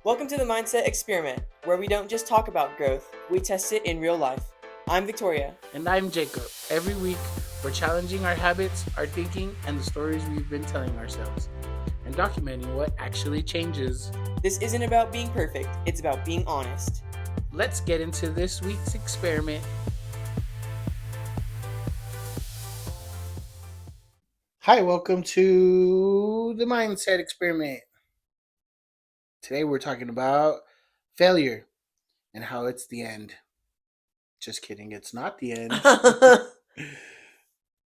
Welcome to the Mindset Experiment, where we don't just talk about growth, we test it in real life. I'm Victoria. And I'm Jacob. Every week, we're challenging our habits, our thinking, and the stories we've been telling ourselves, and documenting what actually changes. This isn't about being perfect, it's about being honest. Let's get into this week's experiment. Hi, welcome to the Mindset Experiment. Today, we're talking about failure and how it's the end. Just kidding, it's not the end.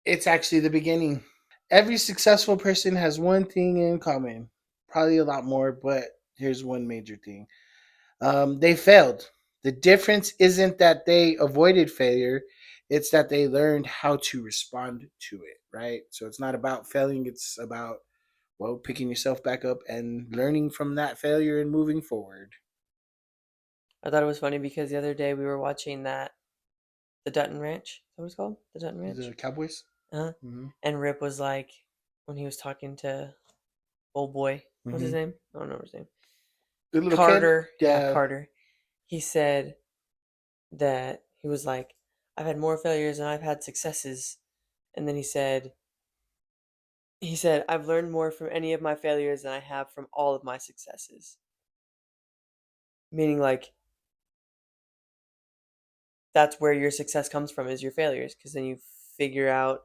It's actually the beginning. Every successful person has one thing in common. Probably a lot more, but here's one major thing. They failed. The difference isn't that they avoided failure, it's that they learned how to respond to it, right? So it's not about failing, it's about, well, picking yourself back up and learning from that failure and moving forward. I thought it was funny because the other day we were watching the Dutton Ranch. Is that what it's called? The Dutton Ranch? The Cowboys? Uh-huh. Mm-hmm. And Rip was like, when he was talking to old boy, what's his name? I don't know his name. The little Carter. kid? Yeah, Carter. He said that he was like, I've had more failures than I've had successes. And then he said, I've learned more from any of my failures than I have from all of my successes. Meaning, like, that's where your success comes from, is your failures, because then you figure out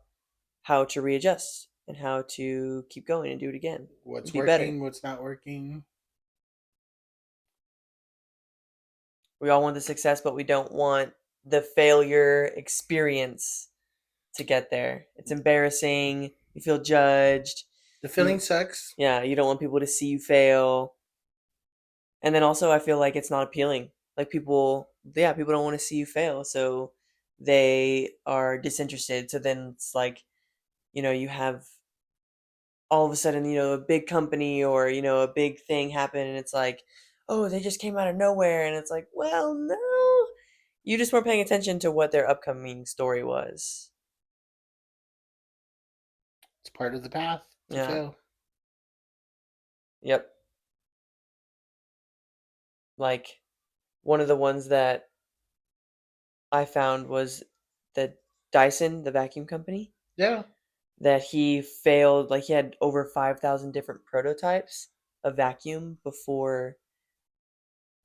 how to readjust and how to keep going and do it again. What's Be better. working, what's not working. We all want the success, but we don't want the failure experience to get there. It's embarrassing. You feel judged. The feeling sucks. Yeah, you don't want people to see you fail. And then also, I feel like it's not appealing. Like people don't want to see you fail, so they are disinterested. So then it's like, you have all of a sudden, a big company or, a big thing happen, and it's like, oh, they just came out of nowhere, and it's like, well, no, you just weren't paying attention to what their upcoming story was. It's part of the path to Yeah. fail. Yep. Like one of the ones that I found was the Dyson, the vacuum company. Yeah. That he failed, like he had over 5,000 different prototypes of vacuum before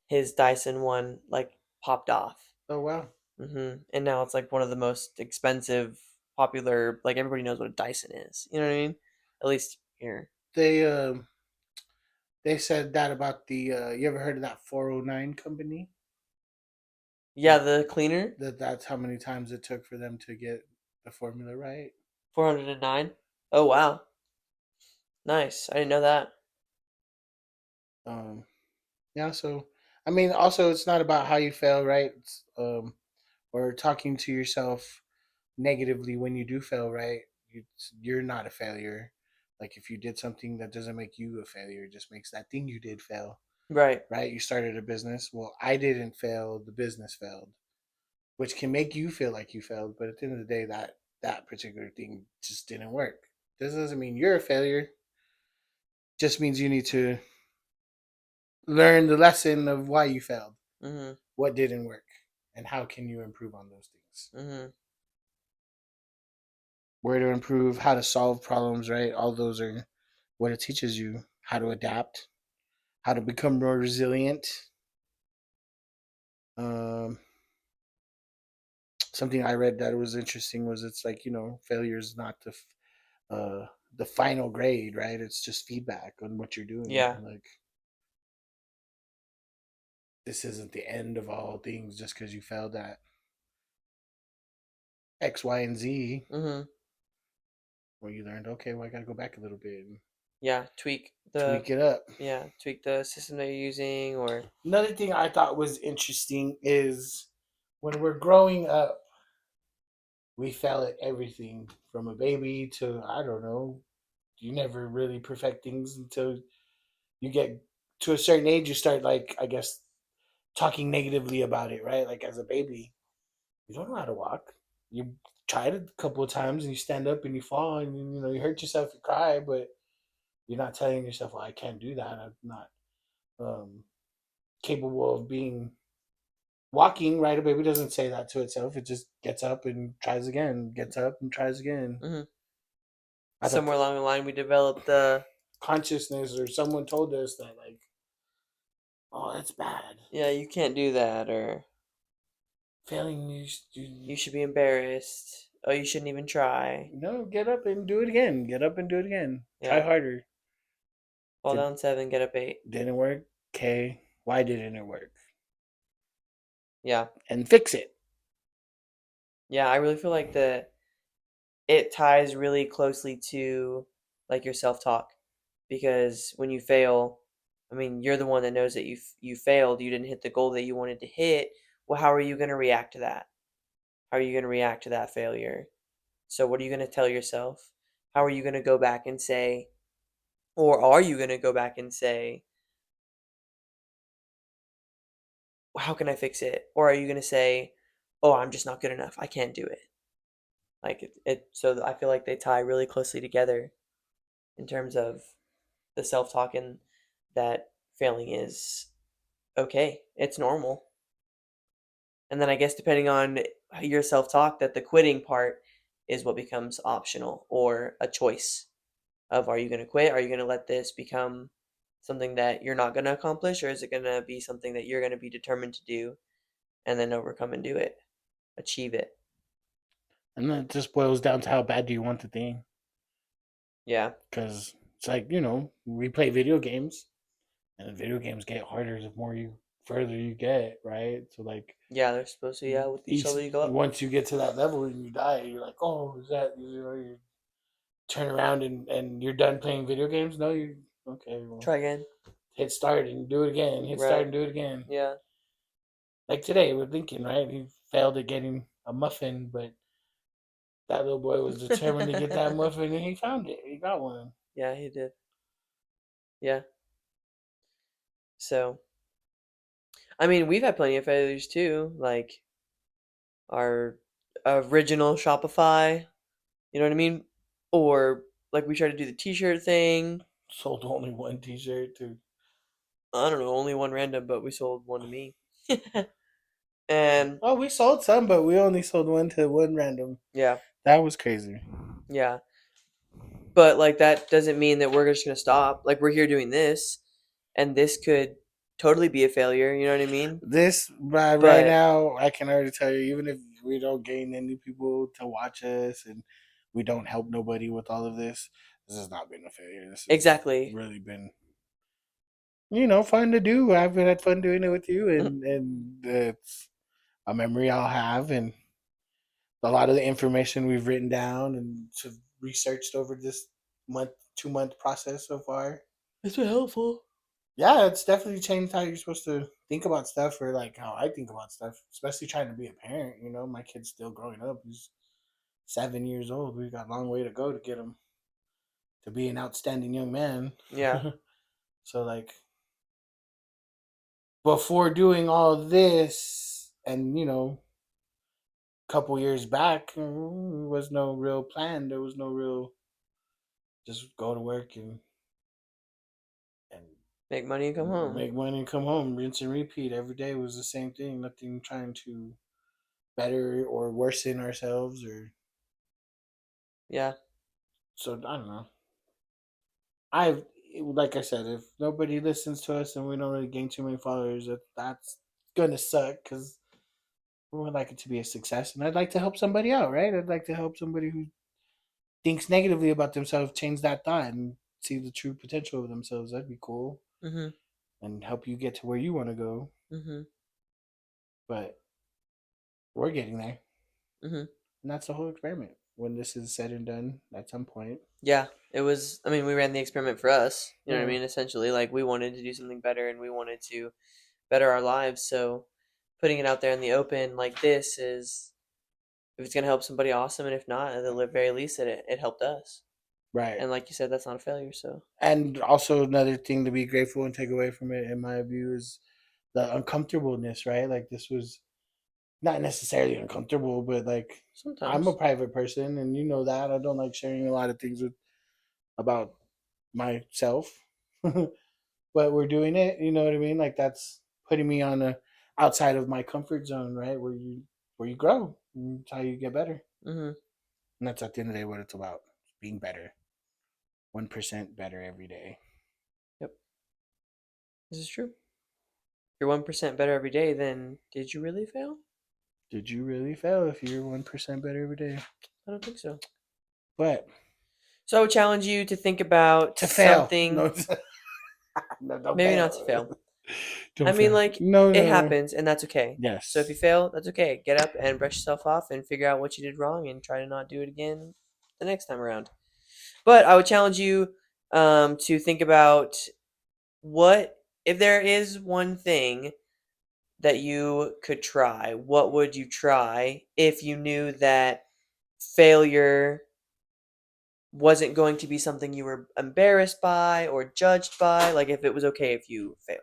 his Dyson one like popped off. Oh, wow. And now it's like one of the most expensive, popular, like everybody knows what a Dyson is. You know what I mean? At least here. They said that about the you ever heard of that 409 company? Yeah, the cleaner, That's how many times it took for them to get the formula right. 409. Oh, wow. Nice. I didn't know that. Um yeah, so I mean also it's not about how you fail, right? Or talking to yourself negatively when you do fail, right? You're not a failure. Like if you did something that doesn't make you a failure, it just makes that thing you did fail, Right. right? You started a business. Well, I didn't fail, the business failed, which can make you feel like you failed, but at the end of the day, that particular thing just didn't work. This doesn't mean you're a failure. Just means you need to learn the lesson of why you failed, Mm-hmm. what didn't work, and how can you improve on those things. Mm-hmm. Where to improve, how to solve problems, right? All those are what it teaches you, how to adapt, how to become more resilient. Um, Something I read that was interesting was it's like, failure is not the final grade, right? It's just feedback on what you're doing. Yeah. Like this isn't the end of all things just because you failed at X, Y, and Z. Mm-hmm. Where you learned, okay, well, I got to go back a little bit and Yeah. Tweak tweak it up. the system that you're using, or Another thing I thought was interesting is when we're growing up, we fail at everything from a baby to, I don't know, you never really perfect things until you get to a certain age. You start, like, I guess, talking negatively about it, right? Like as a baby, you don't know how to walk. You tried it a couple of times and you stand up and you fall and you hurt yourself, you cry, but you're not telling yourself, "Well, I can't do that. I'm not." capable of being walking, right? A baby doesn't say that to itself. It just gets up and tries again, gets up and tries again. Hmm. I thought Somewhere along the line, we developed the consciousness or someone told us that, like, oh, that's bad. yeah, you can't do that, or Failing you should be embarrassed. Oh, you shouldn't even try. no, get up and do it again. Get up and do it again. Try Yeah, harder. fall Did, down 7, get up 8. didn't work. Okay. Why didn't it work? Yeah, And fix it. yeah. I really feel like it ties really closely to like your self-talk, because when you fail, I mean, you're the one that knows that you failed, you didn't hit the goal that you wanted to hit. Well, how are you going to react to that? How are you going to react to that failure? So what are you going to tell yourself? How are you going to go back and say, or are you going to go back and say, "Well, how can I fix it?" Or are you going to say, "Oh, I'm just not good enough. I can't do it." Like so I feel like they tie really closely together in terms of the self-talk, and that failing is okay. It's normal. And then I guess depending on your self-talk, that the quitting part is what becomes optional or a choice of, are you going to quit? Are you going to let this become something that you're not going to accomplish, or is it going to be something that you're going to be determined to do and then overcome and do it, achieve it? And then it just boils down to how bad do you want the thing? Yeah. Because it's like, you know, we play video games, and the video games get harder the more you further you get, right? So like Yeah, they're supposed to, yeah, with each each level you go up. once you get to that level and you die, you're like, oh, is that, you know, you turn around and you're done playing video games? No, you okay, well, Try again. hit start and do it again. Hit start Right. and do it again. Yeah. Like today with Lincoln, right? He failed at getting a muffin, but that little boy was determined to get that muffin and he found it. He got one. Yeah, he did. Yeah. So, I mean, we've had plenty of failures too, like our original Shopify, you know what I mean? Or like we tried to do the t-shirt thing. Sold only one T-shirt too. I don't know, only one random, but we sold one to me. And Oh, we sold some, but we only sold one to one random. yeah, That was crazy. yeah. But like that doesn't mean that we're just gonna stop. Like we're here doing this, and this could totally be a failure. You know what I mean? This right But now, I can already tell you, even if we don't gain any people to watch us and we don't help nobody with all of this, this has not been a failure. This has exactly. really been, you know, fun to do. I've had fun doing it with you, Mhm. and it's a memory I'll have, and a lot of the information we've written down and sort of researched over this month, 2 month process so far. It's been helpful. Yeah, it's definitely changed how you're supposed to think about stuff, or like how I think about stuff, especially trying to be a parent. You know, my kid's still growing up. He's 7 years old. We've got a long way to go to get him to be an outstanding young man. Yeah. So, like, before doing all this, and you know, a couple years back, there was no real plan. There was no real just go to work and Make money and come home. make money and come home, rinse and repeat. Every day was the same thing. Nothing trying to better or worsen ourselves, or Yeah. so I don't know. I like I said, if nobody listens to us and we don't really gain too many followers, that's gonna suck because we would like it to be a success, and I'd like to help somebody out, right? I'd like to help somebody who thinks negatively about themselves change that thought and see the true potential of themselves. That'd be cool, Mhm. and help you get to where you want to go. Mhm. But we're getting there, Mhm. and that's the whole experiment. When this is said and done, at some point, Yeah. It was. I mean, we ran the experiment for us. You know what I yeah, mean? Essentially, like we wanted to do something better, and we wanted to better our lives. So, putting it out there in the open like this is, if it's gonna help somebody, awesome, and if not, at the very least, it helped us. right. And like you said, that's not a failure. So. And also another thing to be grateful and take away from it, in my view, is the uncomfortableness, right? Like this was not necessarily uncomfortable, but like I'm a Sometimes. private person, and you know that I don't like sharing a lot of things with about myself. But we're doing it, you know what I mean? Like that's putting me on a outside of my comfort zone, right? Where you grow. That's how you get better. Mm-hmm. And that's at the end of the day what it's about. Being better. 1% better every day. Yep. This is true. If you're 1% better every day, then did you really fail? Did you really fail if you're 1% better every day? I don't think so. But So I would challenge you to think about to fail. something, No, no, don't maybe not fail. to fail. I Don't mean, fail. like, No, it no, no. happens, and that's okay. So if you Yes. fail, that's okay. Get up and brush yourself off and figure out what you did wrong and try to not do it again the next time around. But I would challenge you to think about what, if there is one thing that you could try, what would you try if you knew that failure wasn't going to be something you were embarrassed by or judged by? Like, if it was okay if you failed.